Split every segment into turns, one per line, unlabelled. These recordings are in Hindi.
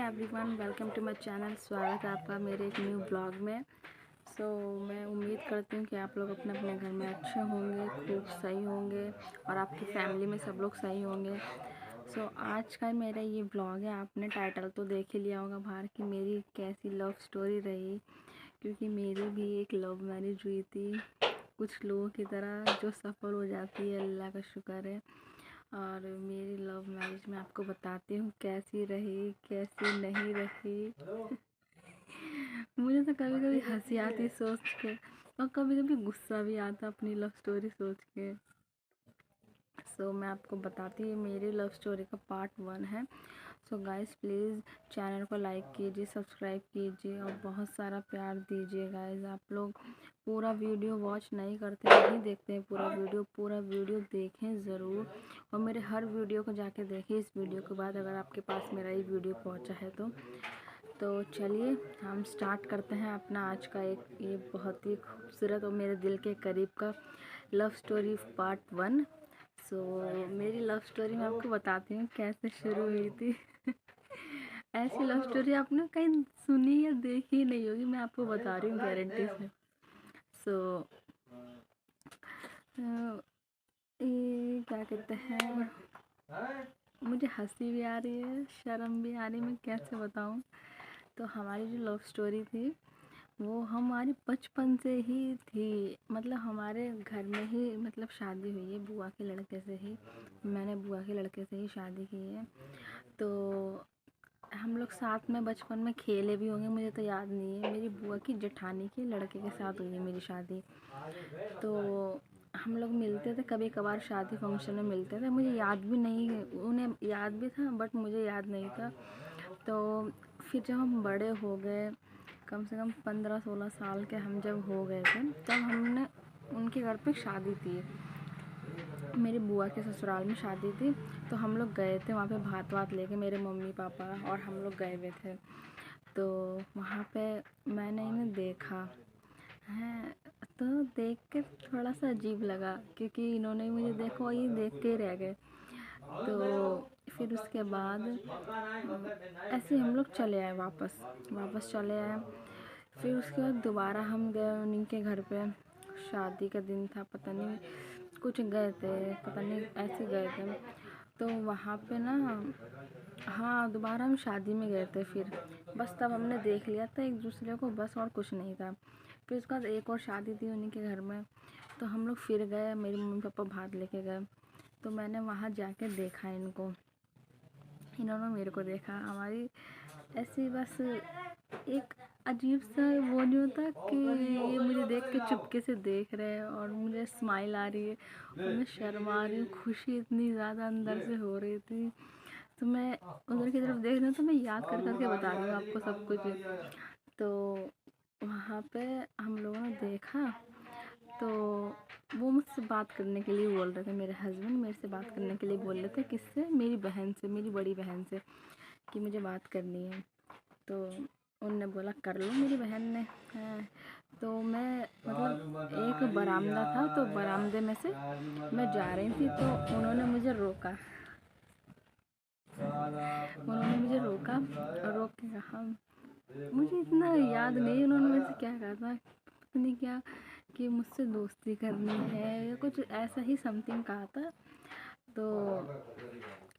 Everyone, welcome to my channel. स्वागत है आपका मेरे एक न्यू ब्लॉग में। मैं उम्मीद करती हूँ कि आप लोग अपने अपने घर में अच्छे होंगे, खूब सही होंगे और आपकी फैमिली में सब लोग सही होंगे। आज का मेरा ये ब्लॉग है। आपने टाइटल तो देख ही लिया होगा बाहर कि मेरी कैसी लव स्टोरी रही, क्योंकि मेरी भी एक लव मैरिज हुई थी, कुछ लोगों की तरह जो सफल हो जाती है, अल्लाह का शुक्र है। और मेरी लव मैरिज में आपको बताती हूँ कैसी रही कैसी नहीं रही। मुझे तो कभी कभी हंसी आती सोच के, और कभी कभी गुस्सा भी आता अपनी लव स्टोरी सोच के। मैं आपको बताती हूँ, मेरी लव स्टोरी का पार्ट 1 है। गाइस प्लीज़ चैनल को लाइक कीजिए, सब्सक्राइब कीजिए और बहुत सारा प्यार दीजिए। गाइस आप लोग पूरा वीडियो वॉच नहीं करते, नहीं देखते हैं पूरा वीडियो देखें ज़रूर, और मेरे हर वीडियो को जाके देखें इस वीडियो के बाद, अगर आपके पास मेरा ये वीडियो पहुंचा है तो चलिए हम स्टार्ट करते हैं अपना आज का ये बहुत ही खूबसूरत और मेरे दिल के करीब का लव स्टोरी पार्ट 1। मेरी लव स्टोरी मैं आपको बताती हूँ कैसे शुरू हुई थी। ऐसी लव स्टोरी आपने कहीं सुनी या देखी नहीं होगी, मैं आपको बता रही हूँ गारंटी से। ये क्या कहते हैं, मुझे हंसी भी आ रही है, शर्म भी आ रही है, मैं कैसे बताऊँ। तो हमारी जो लव स्टोरी थी वो हमारी बचपन से ही थी, मतलब हमारे घर में ही मतलब शादी हुई है बुआ के लड़के से ही। मैंने बुआ के लड़के से ही शादी की है। तो हम लोग साथ में बचपन में खेले भी होंगे, मुझे तो याद नहीं है। मेरी बुआ की जेठानी के लड़के के साथ हुई है मेरी शादी। तो हम लोग मिलते थे कभी कभार, शादी फंक्शन में मिलते थे। मुझे याद भी नहीं, उन्हें याद भी था बट मुझे याद नहीं था। तो फिर जब हम बड़े हो गए, कम से कम 15-16 साल के हम जब हो गए थे, तब हमने उनके घर पे शादी थी, मेरी बुआ के ससुराल में शादी थी। तो हम लोग गए थे वहाँ पे भात वात लेके, मेरे मम्मी पापा और हम लोग गए हुए थे। तो वहाँ पे मैंने इन्हें देखा है, तो देख के थोड़ा सा अजीब लगा, क्योंकि इन्होंने मुझे देखा और ये देख के ही रह गए। तो फिर उसके बाद ऐसे हम लोग चले आए, वापस चले आए। फिर उसके बाद दोबारा हम गए उन्हीं के घर पे, शादी का दिन था, पता नहीं कुछ गए थे, पता नहीं ऐसे गए थे। तो वहाँ पे ना, हाँ दोबारा हम शादी में गए थे। फिर बस तब हमने देख लिया था एक दूसरे को, बस और कुछ नहीं था। फिर उसके बाद एक और शादी थी उन्हीं के घर में, तो हम लोग फिर गए, मेरे मम्मी पापा भात लेके गए। तो मैंने वहाँ जाके देखा इनको, इन्होंने मेरे को देखा। हमारी ऐसी बस एक अजीब सा वो नहीं होता कि ये मुझे देख के चुपके से देख रहे हैं और मुझे स्माइल आ रही है और मैं शर्मा रही हूँ, खुशी इतनी ज़्यादा अंदर से हो रही थी। तो मैं उधर की तरफ देख रही हूँ, तो मैं याद कर करके बता रही हूँ आपको सब कुछ। तो वहाँ पे हम लोगों ने देखा, तो वो मुझसे बात करने के लिए बोल रहे थे, मेरे हस्बैंड मेरे से बात करने के लिए बोल रहे थे। किससे? मेरी बहन से, मेरी बड़ी बहन से, कि मुझे बात करनी है। तो उनने बोला कर लो, मेरी बहन ने है। तो मैं मतलब एक बरामदा था, तो बरामदे में से मैं जा रही थी, तो उन्होंने मुझे रोका, और रोक के कहा, मुझे इतना याद नहीं उन्होंने मेरे से क्या कहा था, पता नहीं क्या, कि मुझसे दोस्ती करनी है या कुछ ऐसा ही समथिंग कहा था। तो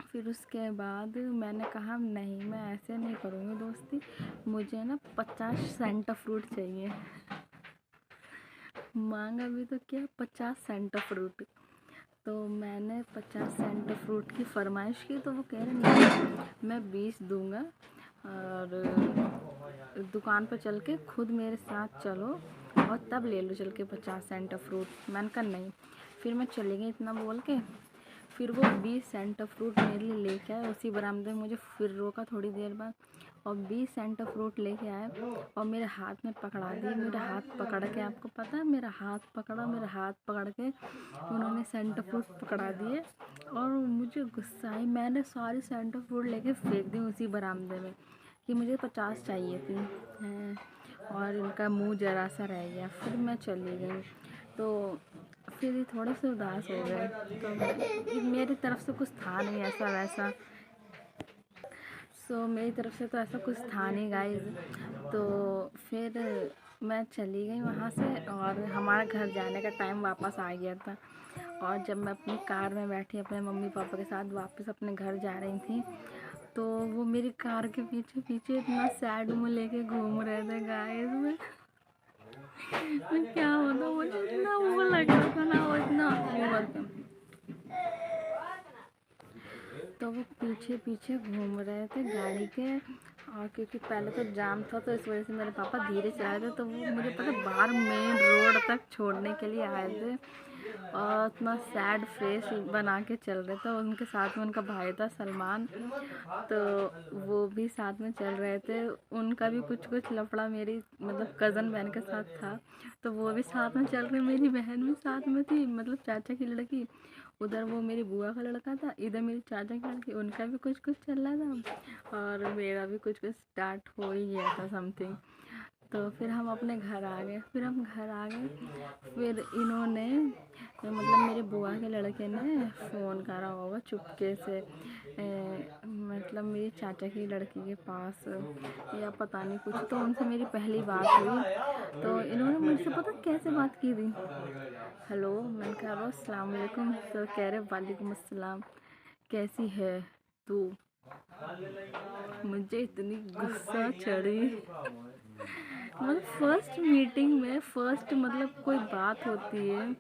फिर उसके बाद मैंने कहा नहीं, मैं ऐसे नहीं करूँगी दोस्ती, मुझे ना 50 सेंट फ्रूट चाहिए। मांगा भी तो क्या, 50 सेंट फ्रूट। तो मैंने 50 सेंट फ्रूट की फरमाइश की, तो वो कह रहे नहीं मैं 20 दूंगा, और दुकान पर चल के खुद मेरे साथ चलो और तब ले लो चल के 50 सेंट फ्रूट। मैंने कहा नहीं। फिर मैं चली गई इतना बोल के। फिर वो 20 सेंट फ्रूट मेरे लिए लेके आए उसी बरामदे में, मुझे फिर रोका थोड़ी देर बाद, और 20 सेंट फ्रूट लेके आए और मेरे हाथ में पकड़ा दिए। मेरा हाथ पकड़ के, आपको पता है, मेरा हाथ पकड़ के उन्होंने सेंट फ्रूट पकड़ा दिए, और मुझे गुस्सा आई। मैंने सारी सेंट फ्रूट लेके फेंक दी उसी बरामदे में, कि मुझे 50 चाहिए थी हैं, और इनका मुंह जरा सा रह गया। फिर मैं चली गई। तो फिर ये थोड़े से उदास हो गए, तो मेरी तरफ से कुछ था नहीं ऐसा वैसा। सो मेरी तरफ से तो ऐसा कुछ था नहीं गाइस। तो फिर मैं चली गई वहाँ से और हमारा घर जाने का टाइम वापस आ गया था। और जब मैं अपनी कार में बैठी अपने मम्मी पापा के साथ वापस अपने घर जा रही थी, तो वो मेरी कार के पीछे पीछे इतना सैड मुँह लेके घूम रहे थे गाइस। मैं क्या होता, मुझे इतना वो लग रहा था ना, वो इतना ओवर। तो वो पीछे पीछे घूम रहे थे गाड़ी के। और क्योंकि पहले तो जाम था तो इस वजह से मेरे पापा धीरे चला रहे थे, तो वो मुझे पता बाहर मेन रोड तक छोड़ने के लिए आए थे। और इतना सैड फेस बना के चल रहे थे। उनके साथ में उनका भाई था सलमान, तो वो भी साथ में चल रहे थे। उनका भी कुछ कुछ लफड़ा मेरी मतलब कज़न बहन के साथ था, तो वो भी साथ में चल रहे। मेरी बहन भी साथ में थी, मतलब चाचा की लड़की। उधर वो मेरी बुआ का लड़का था, इधर मेरी चाचा की लड़की, उनका भी कुछ कुछ चल रहा था और मेरा भी कुछ कुछ स्टार्ट हो ही गया था समथिंग। तो फिर हम अपने घर आ गए। फिर इन्होंने मतलब मेरे बुआ के लड़के ने फ़ोन करा होगा चुपके से, मतलब मेरी चाचा की लड़की के पास, या पता नहीं कुछ। तो उनसे मेरी पहली बात हुई, तो इन्होंने मुझसे पता कैसे बात की थी। हेलो, मैंने कहा अस्सलाम वालेकुम। तो कह रहे वालेकुम अस्सलाम, कैसी है तू। मुझे इतनी गुस्सा चढ़ी। मतलब फर्स्ट मीटिंग में फर्स्ट मतलब कोई बात होती है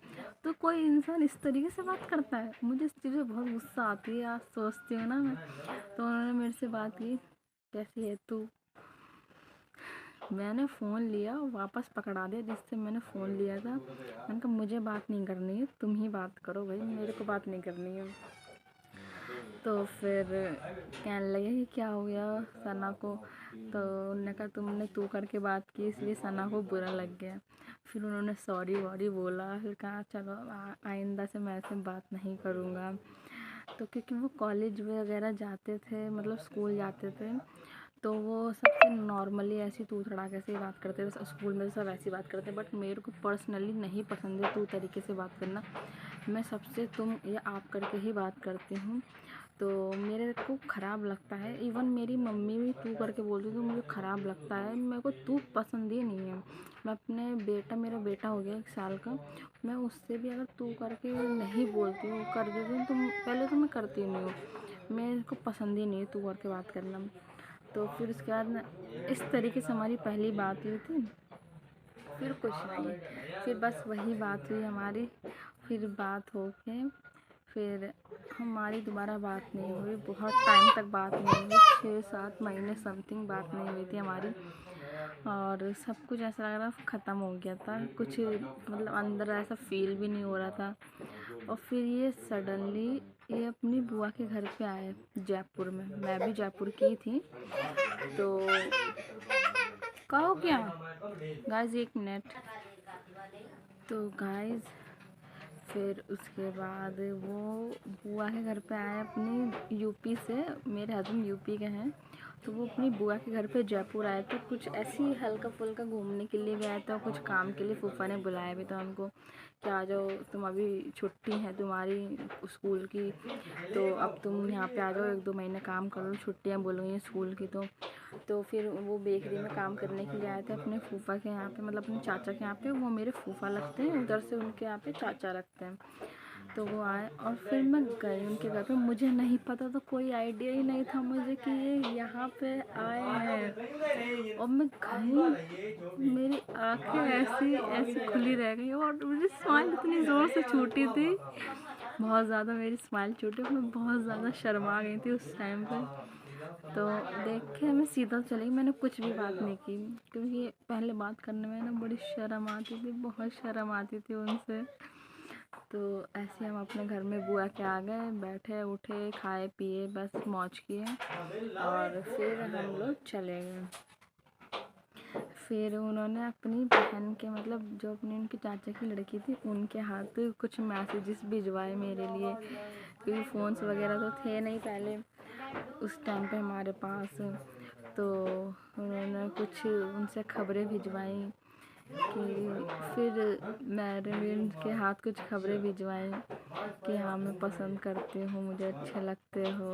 तो कोई इंसान इस तरीके से बात करता है। मुझे इस चीज़ में बहुत गुस्सा आती है, आज सोचती हूँ ना मैं। तो उन्होंने मेरे से बात की, कैसी है तू। मैंने फ़ोन लिया और वापस पकड़ा दिया जिससे मैंने फ़ोन लिया था। मैंने कहा मुझे बात नहीं करनी है, तुम ही बात करो भाई, मेरे को बात नहीं करनी है। तो फिर कहने लगे कि क्या हो गया सना को। तो उन्होंने कहा तुमने तू करके बात की इसलिए सना को बुरा लग गया। फिर उन्होंने सॉरी वॉरी बोला। फिर कहा चलो आइंदा से मैं ऐसे बात नहीं करूँगा। तो क्योंकि वो कॉलेज वगैरह जाते थे, मतलब स्कूल जाते थे, तो वो सबसे नॉर्मली ऐसी तू तड़ाके से बात करते थे। स्कूल में सब ऐसी बात करते, बट मेरे को पर्सनली नहीं पसंद है तू तरीके से बात करना। मैं सबसे तुम या आप करके ही बात करती हूँ, तो मेरे को ख़राब लगता है। इवन मेरी मम्मी भी तू करके बोलती तो मुझे ख़राब लगता है। मेरे को तू पसंद ही नहीं है। मैं अपने मेरा बेटा हो गया 1 साल का, मैं उससे भी अगर तू करके नहीं बोलती हूँ, कर देती हूँ, तो पहले तो मैं करती नहीं हूँ। मेरे को पसंद ही नहीं है तू करके बात करना। तो फिर उसके बाद ना इस तरीके से हमारी पहली बात हुई थी। फिर कुछ नहीं, फिर बस वही बात हुई हमारी। फिर बात हो के फिर हमारी दोबारा बात नहीं हुई। बहुत टाइम तक बात नहीं हुई, 6-7 महीने समथिंग बात नहीं हुई थी हमारी। और सब कुछ ऐसा लग रहा ख़त्म हो गया था, कुछ मतलब अंदर ऐसा फील भी नहीं हो रहा था। और फिर ये सडनली ये अपनी बुआ के घर पे आए जयपुर में। मैं भी जयपुर की थी। तो कहो क्या गाइस, 1 मिनट। तो गाइस फिर उसके बाद वो बुआ के घर पे आए अपनी यूपी से। मेरे हस्बैंड यूपी के हैं, तो वो अपनी बुआ के घर पे जयपुर आए थे। कुछ ऐसे ही हल्का फुल्का घूमने के लिए भी आए थे और कुछ काम के लिए फूफा ने बुलाया भी था उनको कि आ जाओ, तुम अभी छुट्टी है तुम्हारी स्कूल की, तो अब तुम यहाँ पे आ जाओ, 1-2 महीने काम कर लो, छुट्टियाँ बोलो ये स्कूल की। तो फिर वो बेकरी में काम करने के लिए आए थे अपने फूफा के यहाँ पे, मतलब अपने चाचा के यहाँ पे। वो मेरे फूफा लगते हैं, उधर से उनके यहाँ पे चाचा लगते हैं। तो वो आए और फिर मैं गई उनके घर पे। मुझे नहीं पता, तो कोई आइडिया ही नहीं था मुझे कि ये यहाँ पे आए हैं। और मैं गई, मेरी आंखें ऐसी ऐसी खुली रह गई और मुझे स्माइल इतनी ज़ोर से छूटी थी, बहुत ज़्यादा मेरी स्माइल छूटी। मैं बहुत ज़्यादा शर्मा गई थी उस टाइम पे। तो देख के मैं सीधा चली, मैंने कुछ भी बात नहीं की, क्योंकि पहले बात करने में ना बड़ी शर्म आती थी, बहुत शर्म आती थी उनसे। तो ऐसे हम अपने घर में बुआ के आ गए, बैठे उठे खाए पिए बस मौज किए और फिर हम लोग चले गए। फिर उन्होंने अपनी बहन के मतलब जो अपनी उनकी चाचा की लड़की थी उनके हाथ कुछ मैसेजेस भिजवाए मेरे लिए, क्योंकि फ़ोन्स वगैरह तो थे नहीं पहले उस टाइम पे हमारे पास। तो उन्होंने कुछ उनसे खबरें भिजवाई कि फिर मैंने उनके हाथ कुछ खबरें भिजवाई कि हाँ मैं पसंद करती हूँ, मुझे अच्छे लगते हो।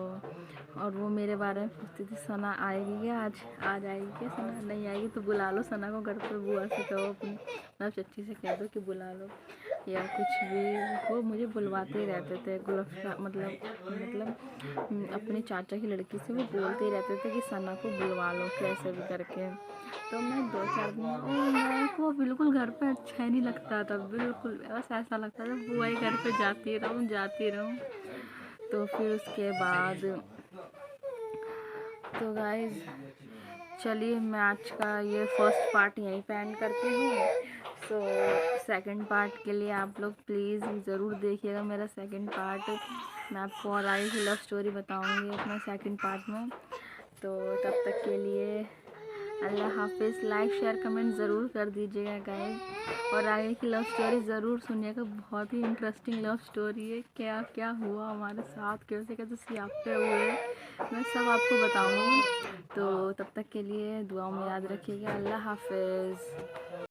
और वो मेरे बारे में पूछती थी सना आएगी क्या आज आएगी क्या, सना नहीं आएगी तो बुला लो सना को घर पे, बुआ से कहो अपनी मतलब चच्ची से कह दो कि बुला लो या कुछ भी। वो मुझे बुलवाते ही रहते थे मतलब अपने चाचा की लड़की से वो बोलते ही रहते थे कि सना को बुलवा लो कैसे भी करके। तो मैं 2-4 दिन और मेरे को बिल्कुल घर पे अच्छा ही नहीं लगता था, बिल्कुल बस ऐसा लगता था बुआ ही घर पे जाती रहूँ। तो फिर उसके बाद तो गाइस चलिए मैं आज का ये फर्स्ट पार्ट यहीं पे एंड करती हूँ। सो सेकंड पार्ट के लिए आप लोग प्लीज़ ज़रूर देखिएगा मेरा सेकंड पार्ट। मैं आपको और आगे की लव स्टोरी बताऊँगी अपना सेकंड पार्ट में। तो तब तक के लिए अल्लाह हाफिज़। लाइक शेयर कमेंट ज़रूर कर दीजिएगा गाइस, और आगे की लव स्टोरी ज़रूर सुनिएगा। बहुत ही इंटरेस्टिंग लव स्टोरी है, क्या क्या हुआ हमारे साथ, कैसे कैसे सियापे हुए, मैं सब आपको बताऊँगी। तो तब तक के लिए दुआओं में याद रखिएगा। अल्लाह हाफिज़।